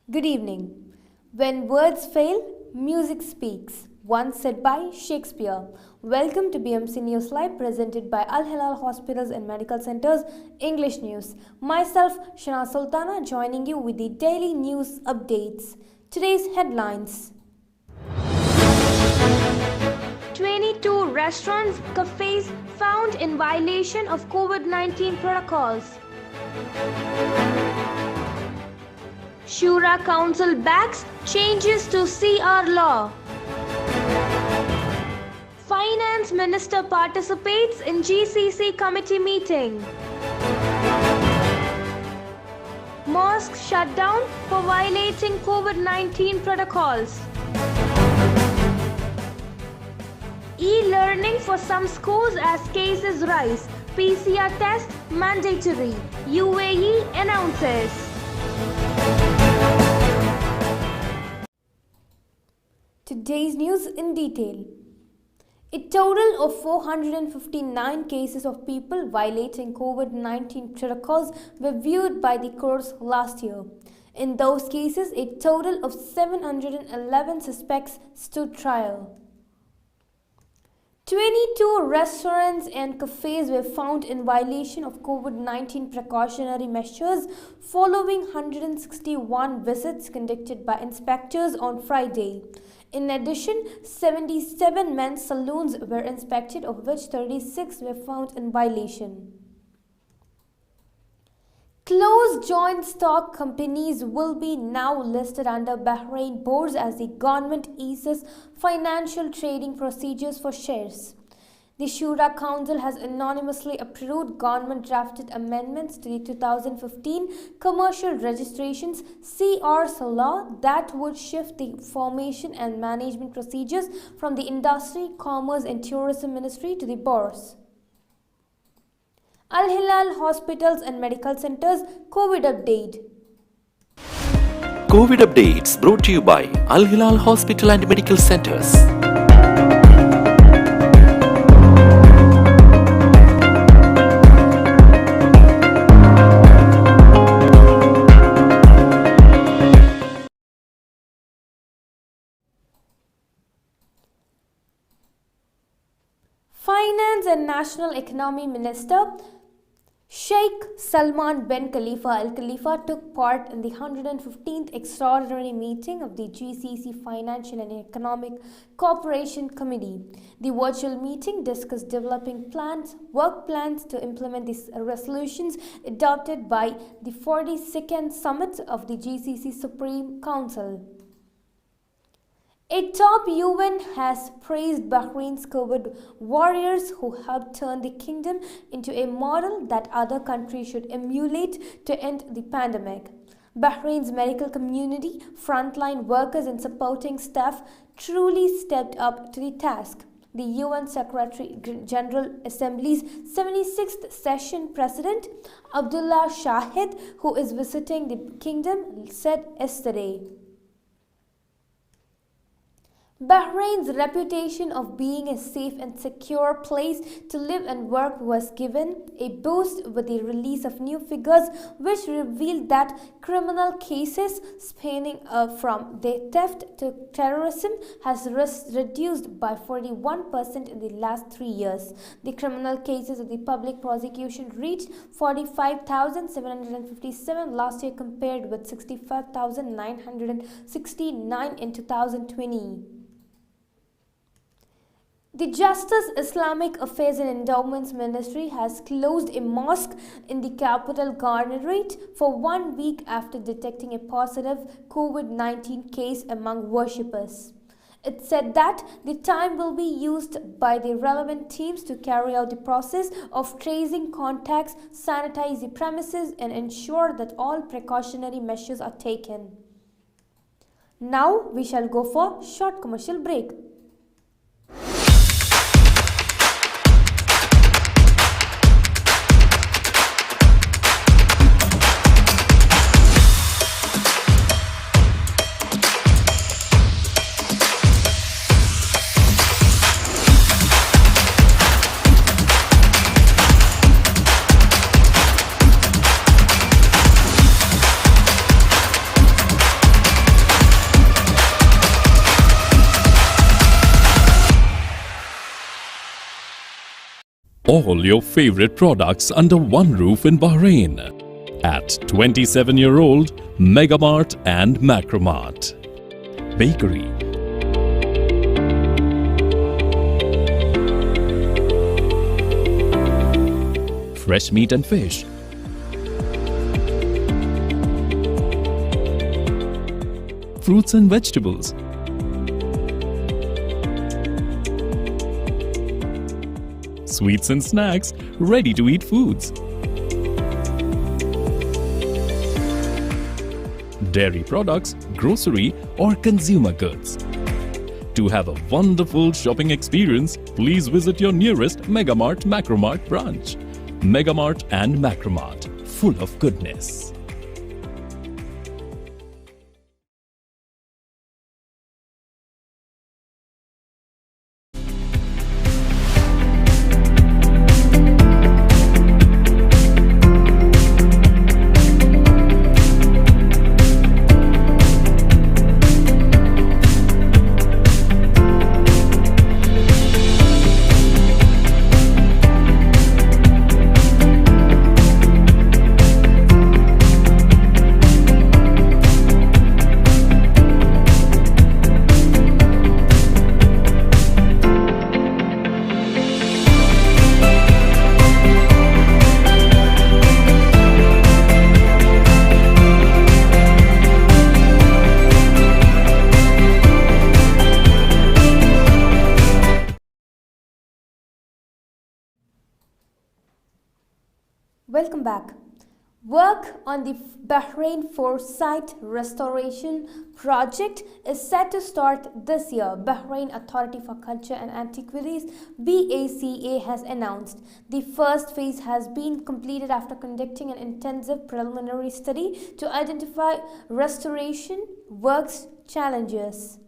Good evening. When words fail, music speaks. Once said by Shakespeare. Welcome to BMC News Live presented by Al Hilal Hospitals and Medical Centers English News. Myself, Shana Sultana, joining you with the daily news updates. Today's headlines. 22 restaurants, cafes found in violation of COVID-19 protocols. Shura Council backs changes to CR law. Finance Minister participates in GCC committee meeting. Mosques shut down for violating COVID-19 protocols. E-learning for some schools as cases rise. PCR test mandatory. UAE announces. Today's news in detail. A total of 459 cases of people violating COVID-19 protocols were viewed by the courts last year. In those cases, a total of 711 suspects stood trial. 22 restaurants and cafes were found in violation of COVID-19 precautionary measures following 161 visits conducted by inspectors on Friday. In addition, 77 men's saloons were inspected, of which 36 were found in violation. Closed joint stock companies will be now listed under Bahrain boards as the government eases financial trading procedures for shares. The Shura Council has anonymously approved government-drafted amendments to the 2015 Commercial Registrations (CRS) law that would shift the formation and management procedures from the Industry, Commerce and Tourism Ministry to the boards. Al Hilal Hospitals and Medical Centers COVID update. COVID updates brought to you by Al Hilal Hospital and Medical Centers. Finance and National Economy Minister Sheikh Salman bin Khalifa Al Khalifa took part in the 115th extraordinary meeting of the GCC Financial and Economic Cooperation Committee. The virtual meeting discussed developing work plans to implement the resolutions adopted by the 42nd Summit of the GCC Supreme Council. A top UN has praised Bahrain's COVID warriors who helped turn the kingdom into a model that other countries should emulate to end the pandemic. Bahrain's medical community, frontline workers and supporting staff truly stepped up to the task. The UN Secretary General Assembly's 76th session President Abdullah Shahid, who is visiting the kingdom, said yesterday. Bahrain's reputation of being a safe and secure place to live and work was given a boost with the release of new figures which revealed that criminal cases spanning from theft to terrorism has reduced by 41% in the last 3 years. The criminal cases of the public prosecution reached 45,757 last year compared with 65,969 in 2020. The Justice, Islamic Affairs and Endowments Ministry has closed a mosque in the capital Governorate for 1 week after detecting a positive COVID-19 case among worshippers. It said that the time will be used by the relevant teams to carry out the process of tracing contacts, sanitize the premises and ensure that all precautionary measures are taken. Now we shall go for short commercial break. All your favorite products under one roof in Bahrain at 27-year-old Megamart and Macromart. Bakery, fresh meat and fish, fruits and vegetables, sweets and snacks, ready-to-eat foods, dairy products, grocery or consumer goods. To have a wonderful shopping experience, please visit your nearest Megamart Macromart branch. Megamart and Macromart, full of goodness. Welcome back. Work on the Bahrain Foresight Restoration Project is set to start this year. Bahrain Authority for Culture and Antiquities (BACA) has announced the first phase has been completed after conducting an intensive preliminary study to identify restoration works challenges.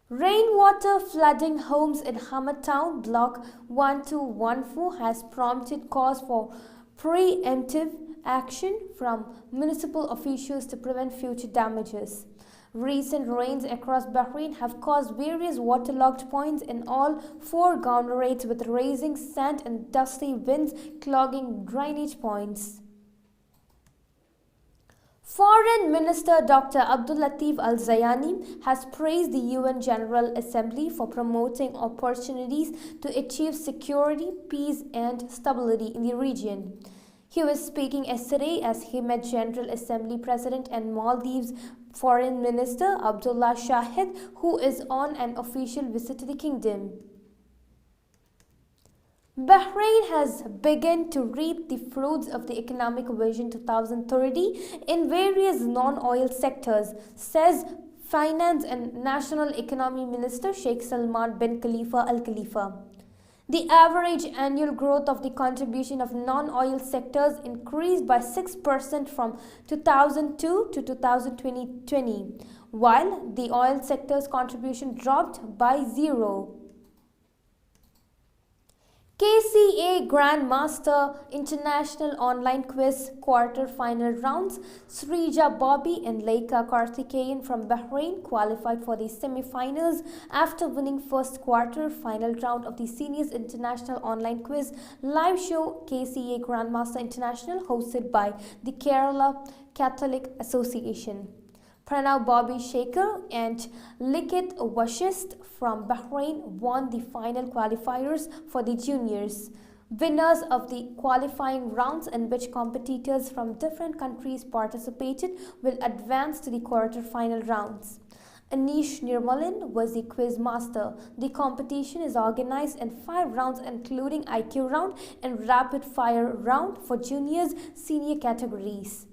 Rainwater flooding homes in Hamad Town, Block 1214 has prompted calls for preemptive action from municipal officials to prevent future damages. Recent rains across Bahrain have caused various waterlogged points in all four governorates, with rising sand and dusty winds clogging drainage points. Foreign Minister Dr. Abdul Latif Al-Zayani has praised the UN General Assembly for promoting opportunities to achieve security, peace and stability in the region. He was speaking yesterday as he met General Assembly President and Maldives Foreign Minister Abdullah Shahid, who is on an official visit to the kingdom. Bahrain has begun to reap the fruits of the Economic Vision 2030 in various non-oil sectors, says Finance and National Economy Minister Sheikh Salman bin Khalifa Al Khalifa. The average annual growth of the contribution of non-oil sectors increased by 6% from 2002 to 2020, while the oil sector's contribution dropped by 0. KCA Grandmaster International Online Quiz quarter-final rounds, Srija Bobby and Laika Karthikeyan from Bahrain qualified for the semi-finals after winning first quarter-final round of the Seniors International Online Quiz live show KCA Grandmaster International, hosted by the Kerala Catholic Association. Pranav Bobby Shaker and Likit Washist from Bahrain won the final qualifiers for the juniors. Winners of the qualifying rounds, in which competitors from different countries participated, will advance to the quarter-final rounds. Anish Nirmalan was the quiz master. The competition is organized in 5 rounds, including IQ round and rapid fire round for juniors senior categories.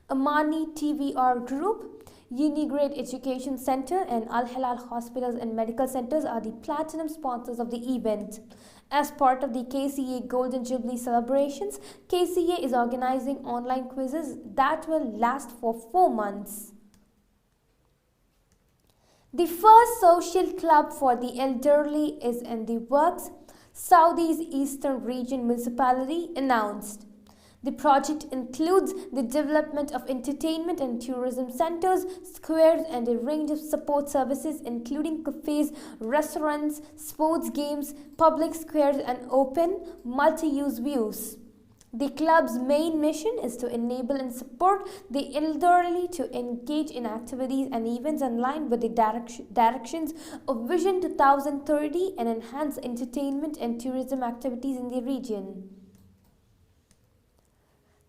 Amani TVR Group, Unigrade Education Center and Al Hilal Hospitals and Medical Centers are the platinum sponsors of the event. As part of the KCA Golden Jubilee celebrations, KCA is organizing online quizzes that will last for 4 months. The first social club for the elderly is in the works, Saudi's Eastern Region Municipality announced. The project includes the development of entertainment and tourism centers, squares, and a range of support services including cafes, restaurants, sports games, public squares, and open, multi-use views. The club's main mission is to enable and support the elderly to engage in activities and events in line with the directions of Vision 2030 and enhance entertainment and tourism activities in the region.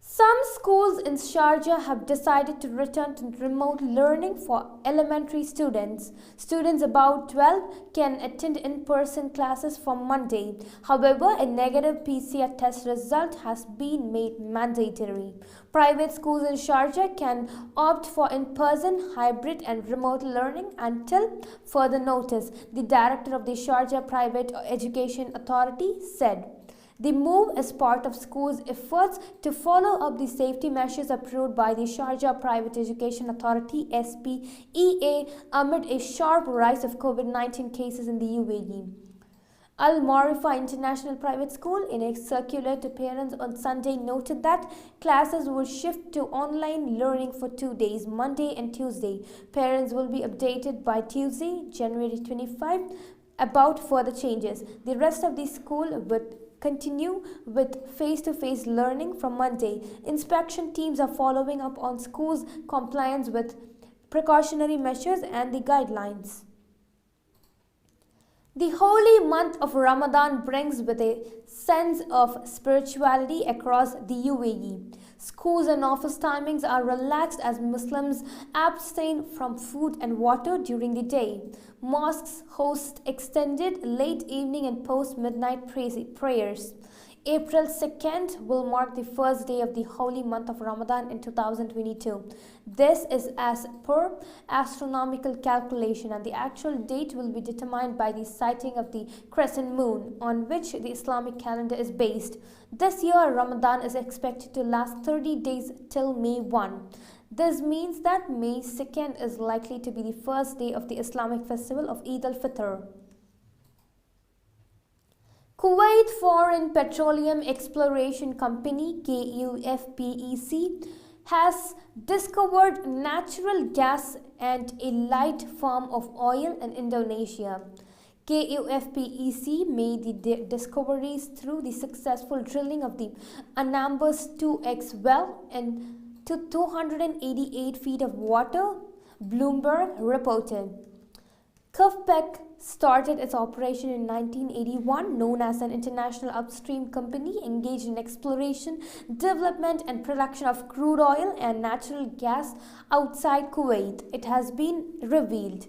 Some schools in Sharjah have decided to return to remote learning for elementary students. Students about 12 can attend in-person classes from Monday. However, a negative PCR test result has been made mandatory. Private schools in Sharjah can opt for in-person, hybrid and remote learning until further notice, the director of the Sharjah Private Education Authority said. The move is part of schools' efforts to follow up the safety measures approved by the Sharjah Private Education Authority (SPEA) amid a sharp rise of COVID-19 cases in the UAE. Al Marifa International Private School, in a circular to parents on Sunday, noted that classes will shift to online learning for 2 days, Monday and Tuesday. Parents will be updated by Tuesday, January 25, about further changes. The rest of the school would continue with face-to-face learning from Monday. Inspection teams are following up on schools' compliance with precautionary measures and the guidelines. The holy month of Ramadan brings with a sense of spirituality across the UAE. Schools and office timings are relaxed as Muslims abstain from food and water during the day. Mosques host extended late evening and post-midnight prayers. April 2nd will mark the first day of the holy month of Ramadan in 2022. This is as per astronomical calculation, and the actual date will be determined by the sighting of the crescent moon, on which the Islamic calendar is based. This year, Ramadan is expected to last 30 days till May 1. This means that May 2nd is likely to be the first day of the Islamic festival of Eid al-Fitr. Kuwait Foreign Petroleum Exploration Company (KUFPEC) has discovered natural gas and a light form of oil in Indonesia. KUFPEC made the discoveries through the successful drilling of the Anambas 2X well into 288 feet of water, Bloomberg reported. KUFPEC started its operation in 1981, known as an international upstream company engaged in exploration, development and production of crude oil and natural gas outside Kuwait, it has been revealed.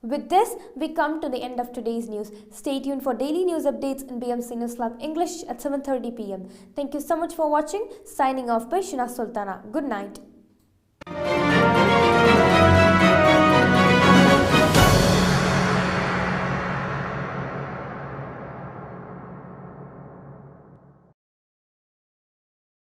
With this, we come to the end of today's news. Stay tuned for daily news updates in BMC News Lab English at 7:30 p.m. Thank you so much for watching. Signing off by Shina Sultana. Good night.